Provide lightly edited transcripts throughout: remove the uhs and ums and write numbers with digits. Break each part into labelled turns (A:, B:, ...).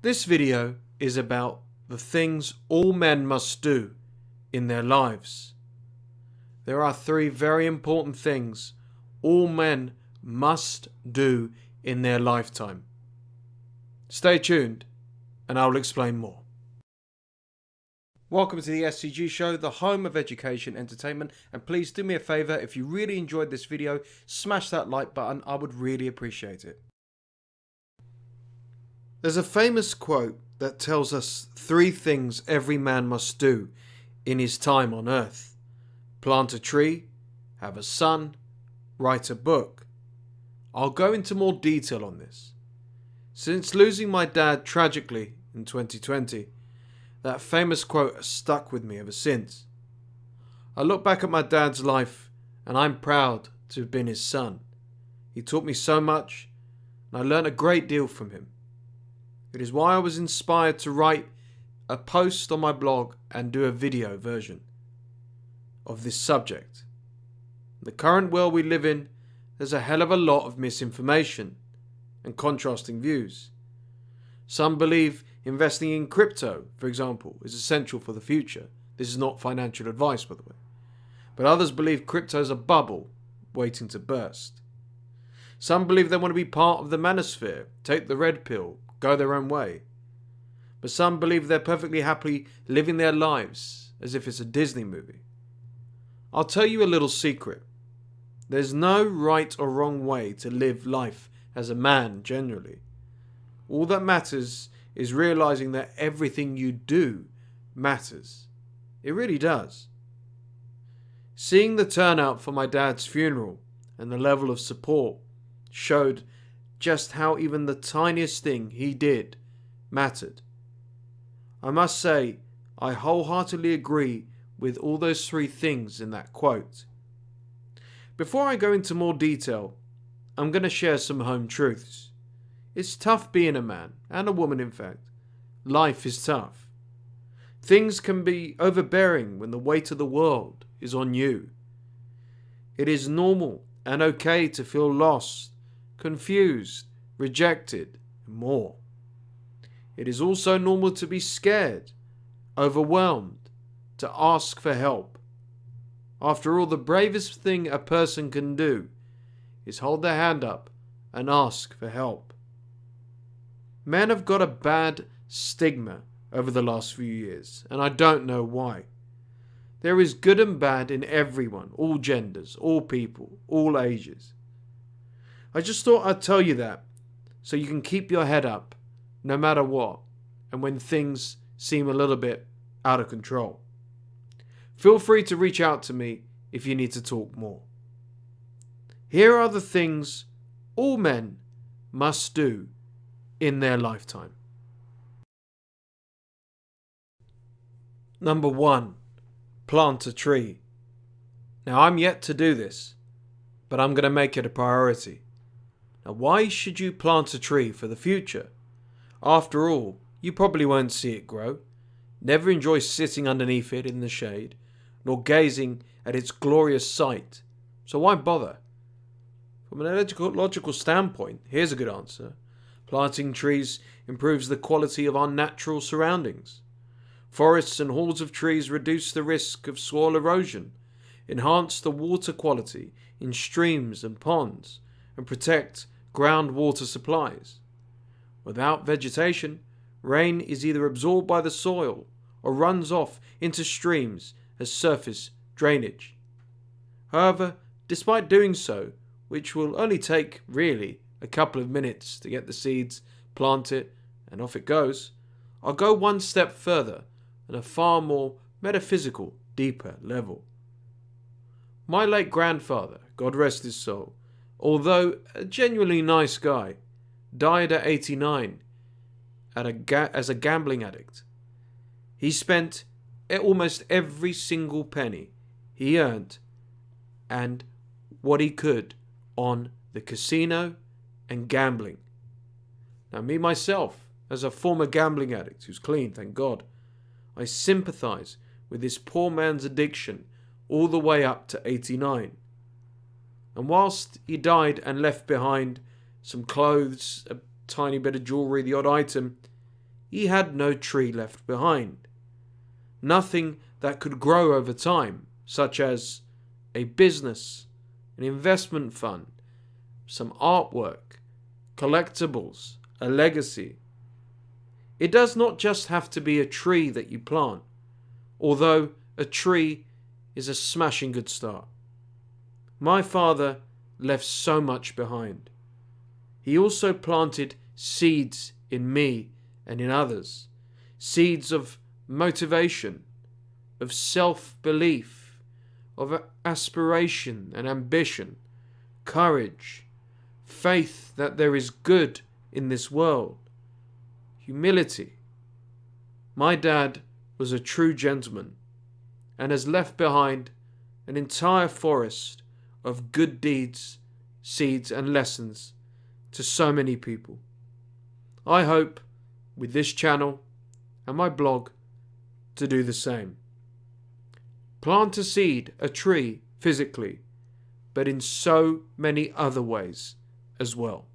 A: This video is about the things all men must do in their lives. There are 3 very important things all men must do in their lifetime. Stay tuned and I'll explain more. Welcome to the SCG Show, the home of education entertainment, and please do me a favour, if you really enjoyed this video, smash that like button, I would really appreciate it. There's a famous quote that tells us 3 things every man must do in his time on earth: plant a tree, have a son, write a book. I'll go into more detail on this. Since losing my dad tragically in 2020, that famous quote has stuck with me ever since. I look back at my dad's life and I'm proud to have been his son. He taught me so much and I learned a great deal from him. It is why I was inspired to write a post on my blog and do a video version of this subject. In the current world we live in, there's a hell of a lot of misinformation and contrasting views. Some believe investing in crypto, for example, is essential for the future. This is not financial advice, by the way. But others believe crypto is a bubble waiting to burst. Some believe they want to be part of the manosphere, take the red pill, go their own way. But some believe they're perfectly happy living their lives as if it's a Disney movie. I'll tell you a little secret. There's no right or wrong way to live life as a man generally. All that matters is realizing that everything you do matters. It really does. Seeing the turnout for my dad's funeral and the level of support showed just how even the tiniest thing he did mattered. I must say, I wholeheartedly agree with all those 3 things in that quote. Before I go into more detail, I'm going to share some home truths. It's tough being a man, and a woman in fact. Life is tough. Things can be overbearing when the weight of the world is on you. It is normal and okay to feel lost, confused, rejected, and more. It is also normal to be scared, overwhelmed, to ask for help. After all, the bravest thing a person can do is hold their hand up and ask for help. Men have got a bad stigma over the last few years, and I don't know why. There is good and bad in everyone, all genders, all people, all ages. I just thought I'd tell you that, so you can keep your head up, no matter what, and when things seem a little bit out of control. Feel free to reach out to me if you need to talk more. Here are the things all men must do in their lifetime. Number 1. Plant a tree. Now, I'm yet to do this, but I'm going to make it a priority. Now, why should you plant a tree for the future? After all, you probably won't see it grow, never enjoy sitting underneath it in the shade, nor gazing at its glorious sight. So why bother? From an logical standpoint, here's a good answer. Planting trees improves the quality of our natural surroundings. Forests and halls of trees reduce the risk of soil erosion, enhance the water quality in streams and ponds, and protect groundwater supplies. Without vegetation, rain is either absorbed by the soil or runs off into streams as surface drainage. However, despite doing so, which will only take really a couple of minutes to get the seeds, plant it, and off it goes, I'll go one step further at a far more metaphysical, deeper level. My late grandfather, God rest his soul, although a genuinely nice guy, died at 89 as a gambling addict. He spent almost every single penny he earned and what he could on the casino and gambling. Now, me myself, as a former gambling addict who's clean, thank God, I sympathise with this poor man's addiction all the way up to 89. And whilst he died and left behind some clothes, a tiny bit of jewellery, the odd item, he had no tree left behind. Nothing that could grow over time, such as a business, an investment fund, some artwork, collectibles, a legacy. It does not just have to be a tree that you plant, although a tree is a smashing good start. My father left so much behind. He also planted seeds in me and in others, seeds of motivation, of self-belief, of aspiration and ambition, courage, faith that there is good in this world, humility. My dad was a true gentleman and has left behind an entire forest of good deeds, seeds and lessons to so many people. I hope with this channel and my blog to do the same. Plant a seed, a tree, physically, but in so many other ways as well.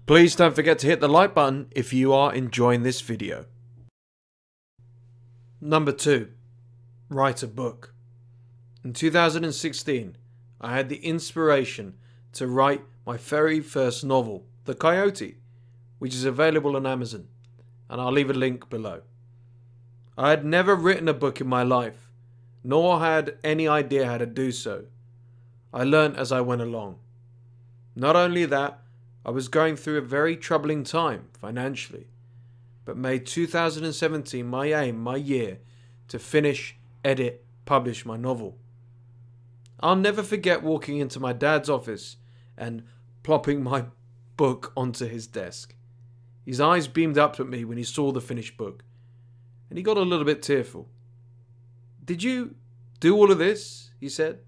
A: Please don't forget to hit the like button if you are enjoying this video. Number 2. Write a book. In 2016, I had the inspiration to write my very first novel, The Coyote, which is available on Amazon, and I'll leave a link below. I had never written a book in my life, nor had any idea how to do so. I learnt as I went along. Not only that, I was going through a very troubling time financially, but made 2017 my aim, my year, to finish, edit, publish my novel. I'll never forget walking into my dad's office and plopping my book onto his desk. His eyes beamed up at me when he saw the finished book, and he got a little bit tearful. "Did you do all of this?" he said.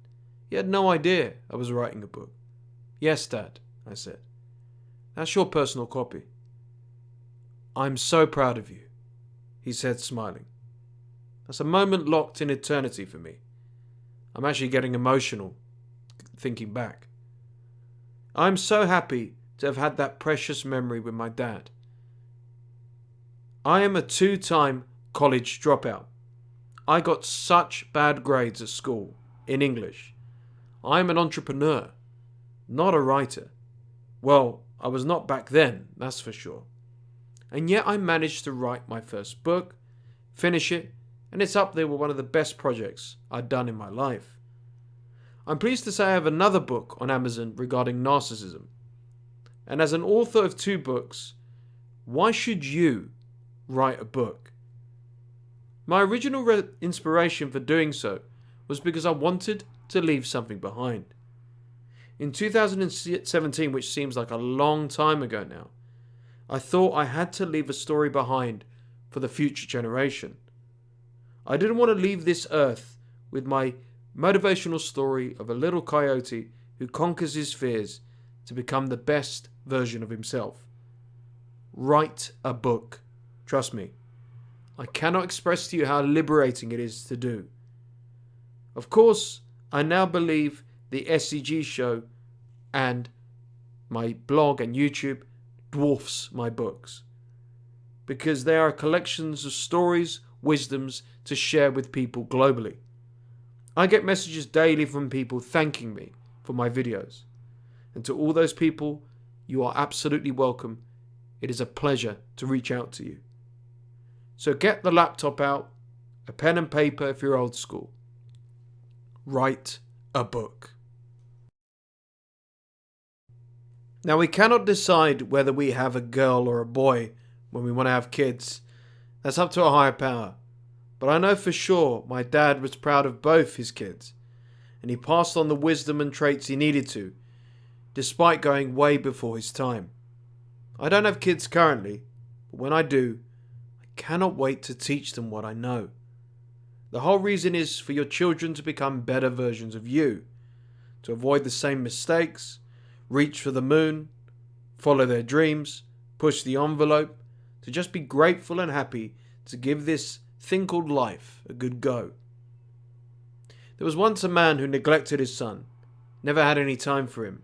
A: He had no idea I was writing a book. "Yes, Dad," I said. "That's your personal copy." "I'm so proud of you," he said, smiling. That's a moment locked in eternity for me. I'm actually getting emotional thinking back. I'm so happy to have had that precious memory with my dad. I am a 2-time college dropout. I got such bad grades at school in English. I'm an entrepreneur, not a writer. Well, I was not back then, that's for sure. And yet I managed to write my first book, finish it, and it's up there with one of the best projects I'd done in my life. I'm pleased to say I have another book on Amazon regarding narcissism. And as an author of 2 books, why should you write a book? My original inspiration for doing so was because I wanted to leave something behind. In 2017, which seems like a long time ago now, I thought I had to leave a story behind for the future generation. I didn't want to leave this earth with my motivational story of a little coyote who conquers his fears to become the best version of himself. Write a book. Trust me. I cannot express to you how liberating it is to do. Of course, I now believe the SCG show and my blog and YouTube dwarfs my books, because they are collections of stories, wisdoms to share with people globally. I get messages daily from people thanking me for my videos. And to all those people, you are absolutely welcome. It is a pleasure to reach out to you. So get the laptop out, a pen and paper if you're old school. Write a book. Now, we cannot decide whether we have a girl or a boy when we want to have kids. That's up to a higher power. But I know for sure my dad was proud of both his kids, and he passed on the wisdom and traits he needed to, despite going way before his time. I don't have kids currently, but when I do, I cannot wait to teach them what I know. The whole reason is for your children to become better versions of you, to avoid the same mistakes, reach for the moon, follow their dreams, push the envelope, to just be grateful and happy to give this thing called life a good go. There was once a man who neglected his son, never had any time for him.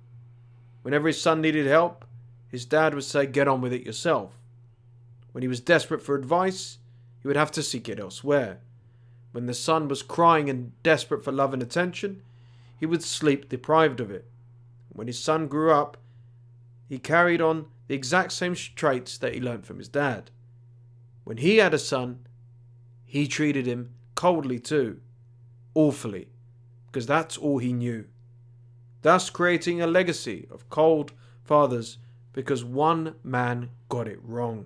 A: Whenever his son needed help, his dad would say, "Get on with it yourself." When he was desperate for advice, he would have to seek it elsewhere. When the son was crying and desperate for love and attention, he would sleep deprived of it. When his son grew up, he carried on the exact same traits that he learned from his dad. When he had a son, he treated him coldly too, awfully, because that's all he knew. Thus creating a legacy of cold fathers because one man got it wrong.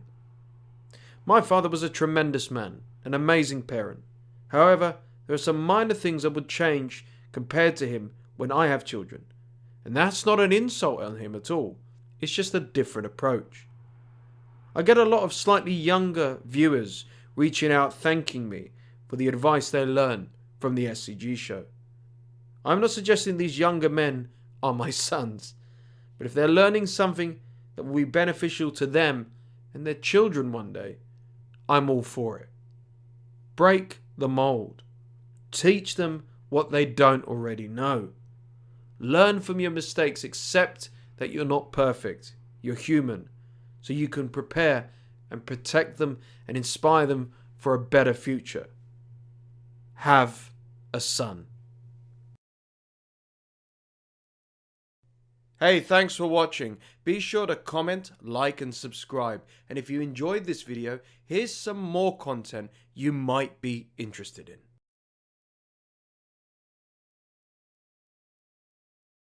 A: My father was a tremendous man, an amazing parent. However, there are some minor things I would change compared to him when I have children. And that's not an insult on him at all. It's just a different approach. I get a lot of slightly younger viewers reaching out thanking me for the advice they learn from the SCG show. I'm not suggesting these younger men are my sons, but if they're learning something that will be beneficial to them and their children one day, I'm all for it. Break the mold. Teach them what they don't already know. Learn from your mistakes. Accept that you're not perfect. You're human. So you can prepare and protect them and inspire them for a better future. Have a son. Hey, thanks for watching. Be sure to comment, like and subscribe. And if you enjoyed this video, here's some more content you might be interested in.